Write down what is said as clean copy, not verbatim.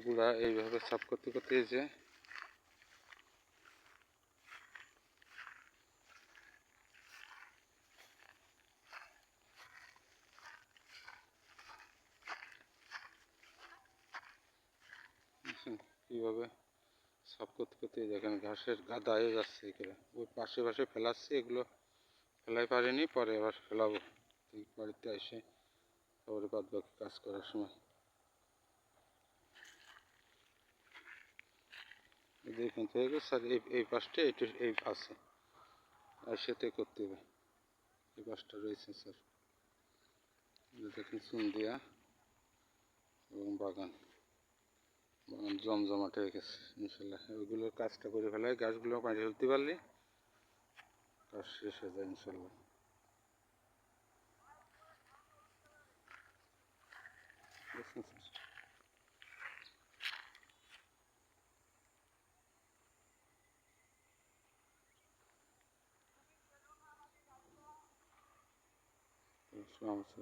গুঁড়া এইভাবে সাফ করতে করতে এই যে কীভাবে সাফ করতে করতে দেখেন ঘাসের গাদা হয়ে যাচ্ছে এখানে। ওই পাশে পাশে ফেলাচ্ছি, এগুলো ফেলাই পারিনি, পরে আবার ফেলাবো বাড়িতে এসে, তারপরে বাদ বাকি কাজ করার সময়। দেখুন হয়ে গেছে। আর এই পাশটা একটু এই আছে, আর সাথে করতে হবে। এই পাশটা রয়েছে স্যার, দেখুন চুন দেওয়া এবং বাগান জমজমাট হয়ে গেছে ইনশাল্লাহ। ওইগুলোর কাজটা করে ফেলাই, গাছগুলো পানি ফেলতে পারলে কাজ শেষ হয়ে যায় ইনশাল্লাহ। স্যার